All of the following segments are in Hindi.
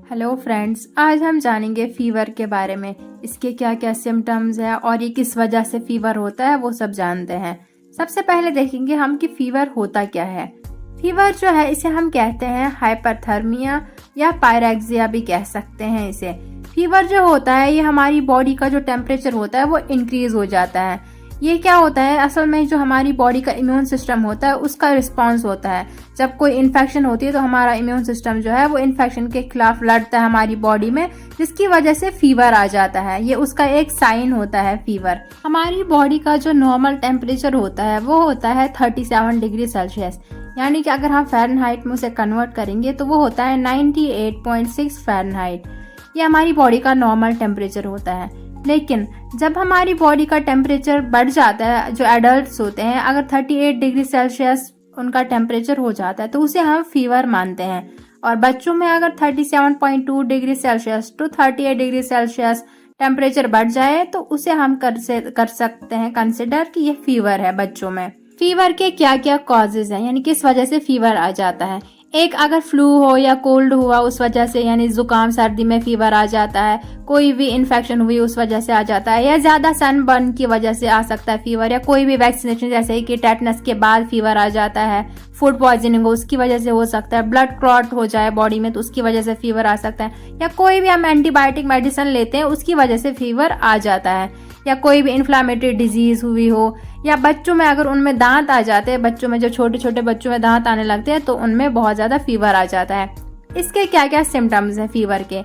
हेलो फ्रेंड्स, आज हम जानेंगे फीवर के बारे में। इसके क्या क्या सिम्टम्स है और ये किस वजह से फीवर होता है वो सब जानते हैं। सबसे पहले देखेंगे हम कि फीवर होता क्या है। फीवर जो है इसे हम कहते हैं हाइपरथर्मिया या पायरेक्सिया भी कह सकते हैं इसे। फीवर जो होता है ये हमारी बॉडी का जो टेम्परेचर होता है वो इंक्रीज हो जाता है। ये क्या होता है, असल में जो हमारी बॉडी का इम्यून सिस्टम होता है उसका रिस्पांस होता है। जब कोई इन्फेक्शन होती है तो हमारा इम्यून सिस्टम जो है वो इन्फेक्शन के खिलाफ लड़ता है हमारी बॉडी में, जिसकी वजह से फीवर आ जाता है। ये उसका एक साइन होता है फीवर। हमारी बॉडी का जो नॉर्मल टेम्परेचर होता है वो होता है 37 डिग्री सेल्सियस, यानी कि अगर हम फ़ारेनहाइट में उसे कन्वर्ट करेंगे तो वो होता है 98.6 फ़ारेनहाइट। ये हमारी बॉडी का नॉर्मल टेम्परेचर होता है। लेकिन जब हमारी बॉडी का टेम्परेचर बढ़ जाता है, जो एडल्ट्स होते हैं, अगर 38 डिग्री सेल्सियस उनका टेम्परेचर हो जाता है तो उसे हम फीवर मानते हैं। और बच्चों में अगर 37.2 degree Celsius to 38 degree Celsius temperature बढ़ जाए तो उसे हम कर सकते हैं कंसिडर कि ये फीवर है बच्चों में। फीवर के क्या क्या कॉजेज हैं, यानी किस वजह से फीवर आ जाता है। एक, अगर फ्लू हो या कोल्ड हुआ उस वजह से, यानी जुकाम सर्दी में फीवर आ जाता है। कोई भी इन्फेक्शन हुई उस वजह से आ जाता है, या ज्यादा सनबर्न की वजह से आ सकता है फीवर, या कोई भी वैक्सीनेशन जैसे कि टेटनस के बाद फीवर आ जाता है। फूड पॉइजनिंग हो उसकी वजह से हो सकता है। ब्लड क्लॉट हो जाए बॉडी में तो उसकी वजह से फीवर आ सकता है। या कोई भी हम एंटीबायोटिक मेडिसिन लेते हैं उसकी वजह से फीवर आ जाता है। या कोई भी इन्फ्लामेटरी डिजीज हुई हो, या बच्चों में अगर उनमें दांत आ जाते हैं, बच्चों में जो छोटे छोटे बच्चों में दांत आने लगते हैं तो उनमें बहुत ज्यादा फीवर आ जाता है। इसके क्या क्या सिम्टम्स हैं फीवर के।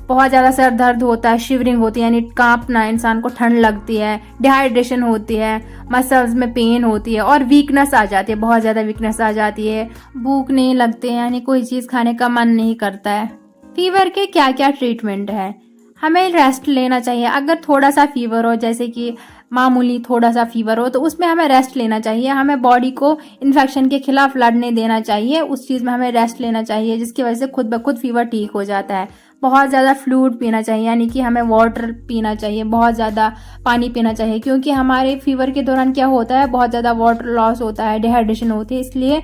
बहुत ज्यादा सर दर्द होता है, शिवरिंग होती है यानी कांपना, इंसान को ठंड लगती है, डिहाइड्रेशन होती है, मसल्स में पेन होती है और वीकनेस आ जाती है, बहुत ज्यादा वीकनेस आ जाती है। भूख नहीं लगती है, यानी कोई चीज खाने का मन नहीं करता है। फीवर के क्या क्या ट्रीटमेंट है। हमें रेस्ट लेना चाहिए। अगर थोड़ा सा फीवर हो, जैसे कि मामूली थोड़ा सा फीवर हो, तो उसमें हमें रेस्ट लेना चाहिए। हमें बॉडी को इन्फेक्शन के खिलाफ लड़ने देना चाहिए, उस चीज में हमें रेस्ट लेना चाहिए, जिसकी वजह से खुद ब खुद फीवर ठीक हो जाता है। बहुत ज्यादा फ्लूइड पीना चाहिए, यानी कि हमें वाटर पीना चाहिए, बहुत ज्यादा पानी पीना चाहिए, क्योंकि हमारे फीवर के दौरान क्या होता है, बहुत ज्यादा वाटर लॉस होता है, डिहाइड्रेशन होती है, इसलिए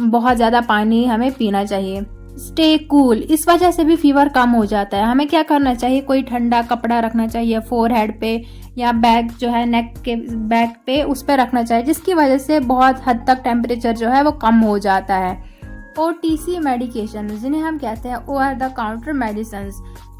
बहुत ज्यादा पानी हमें पीना चाहिए। स्टे कूल, इस वजह से भी फीवर कम हो जाता है। हमें क्या करना चाहिए, कोई ठंडा कपड़ा रखना चाहिए फोरहेड पे, या बैक जो है नेक के बैक पे उस पे रखना चाहिए, जिसकी वजह से बहुत हद तक टेम्परेचर जो है वो कम हो जाता है। OTC मेडिकेशन, जिन्हें हम कहते हैं ओवर द काउंटर मेडिसिन।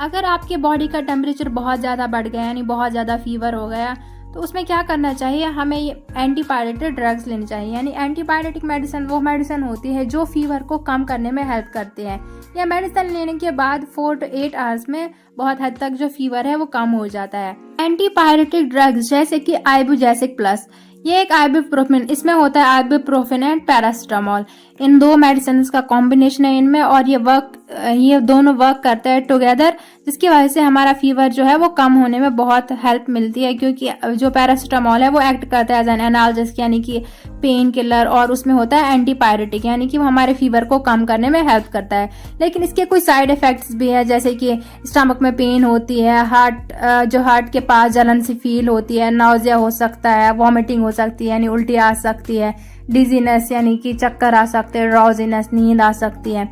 अगर आपके बॉडी का टेम्परेचर बहुत ज़्यादा बढ़ गया, यानी बहुत ज़्यादा फीवर हो गया, तो उसमें क्या करना चाहिए, हमें एंटीबायोटिक ड्रग्स लेनी चाहिए। यानी एंटीबायोटिक मेडिसिन वो मेडिसिन होती है जो फीवर को कम करने में हेल्प करती है। यह मेडिसिन लेने के बाद 4 to 8 आवर्स में बहुत हद तक जो फीवर है वो कम हो जाता है। एंटीबायोटिक ड्रग्स जैसे कि आइबुप्रोफेन प्लस, ये एक आइबुप्रोफेन, इसमें होता है आइबुप्रोफेन एंड पैरासिटामोल। इन दो मेडिसिन का कॉम्बिनेशन है इनमें, और ये दोनों वर्क करते हैं टुगेदर, जिसकी वजह से हमारा फीवर जो है वो कम होने में बहुत हेल्प मिलती है। क्योंकि जो पैरासिटामोल है वो एक्ट करता है एज एन एनाल्जेसिक, यानी कि पेन किलर, और उसमें होता है एंटीपायरेटिक, यानी कि वो हमारे फीवर को कम करने में हेल्प करता है। लेकिन इसके कुछ साइड इफेक्ट्स भी है, जैसे कि स्टमक में पेन होती है, हार्ट के पास जलन सी फील होती है, नाउजिया हो सकता है, वॉमिटिंग हो सकती है यानी उल्टी आ सकती है, डिजीनेस यानी कि चक्कर आ सकते हैं, ड्राउजीनेस नींद आ सकती है।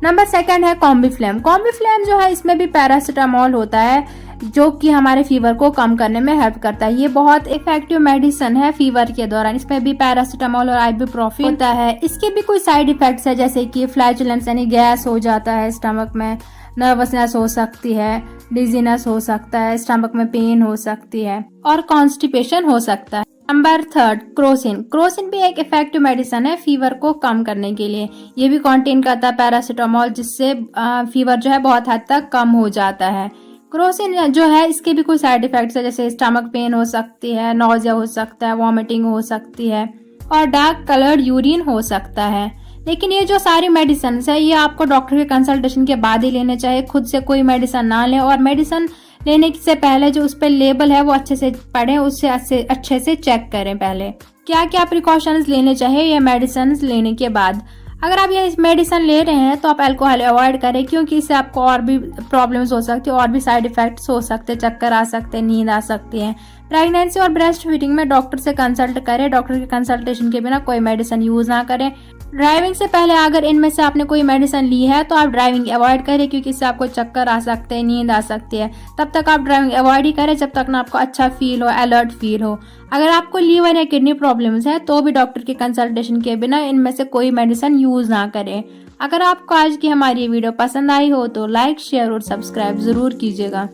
नंबर 2 है कॉम्बीफ्लेम। कॉम्बीफ्लेम जो है इसमें भी पैरासिटामोल होता है, जो कि हमारे फीवर को कम करने में हेल्प करता है। ये बहुत इफेक्टिव मेडिसिन है फीवर के दौरान। इसमें भी पैरासिटामोल और आइबुप्रोफेन होता है। इसके भी कोई साइड इफेक्ट्स है, जैसे कि फ्लैचुलेंस यानी गैस हो जाता है स्टमक में, नर्वसनेस हो सकती है, डिजीनेस हो सकता है, स्टमक में पेन हो सकती है, और कॉन्स्टिपेशन हो सकता है। Number 3, Crocin. क्रोसिन भी एक इफेक्टिव मेडिसिन है फीवर को कम करने के लिए। ये भी कंटेन करता है पैरासिटामोल, जिससे फीवर जो है बहुत हद तक कम हो जाता है। क्रोसिन जो है इसके भी कुछ साइड इफेक्ट्स है, जैसे स्टमक पेन हो सकती है, नॉजिया हो सकता है, वॉमिटिंग हो सकती है, और डार्क कलर्ड यूरिन हो सकता है। लेकिन ये जो सारी मेडिसिन है ये आपको डॉक्टर के कंसल्टेशन के बाद ही लेने चाहिए। खुद से कोई मेडिसिन ना लें, और मेडिसिन लेने से पहले जो उस पर लेबल है वो अच्छे से पढ़ें, उससे अच्छे से चेक करें पहले। क्या क्या प्रिकॉशंस लेने चाहिए ये मेडिसिन लेने के बाद। अगर आप ये मेडिसिन ले रहे हैं तो आप अल्कोहल अवॉइड करें, क्योंकि इससे आपको और भी प्रॉब्लम्स हो सकती है, और भी साइड इफेक्ट्स हो सकते हैं, चक्कर आ सकते हैं, नींद आ सकती है। प्रेगनेंसी और ब्रेस्ट फीडिंग में डॉक्टर से कंसल्ट करें। डॉक्टर के कंसल्टेशन के बिना कोई मेडिसिन यूज ना करें। ड्राइविंग से पहले अगर इनमें से आपने कोई मेडिसिन ली है तो आप ड्राइविंग अवॉइड करें, क्योंकि इससे आपको चक्कर आ सकते हैं, नींद आ सकती है। तब तक आप ड्राइविंग अवॉइड ही करें जब तक ना आपको अच्छा फील हो, अलर्ट फील हो। अगर आपको लीवर या किडनी प्रॉब्लम्स है तो भी डॉक्टर की कंसल्टेशन के बिना इनमें से कोई मेडिसिन यूज ना करें। अगर आपको आज की हमारी वीडियो पसंद आई हो तो लाइक, शेयर और सब्सक्राइब जरूर कीजिएगा।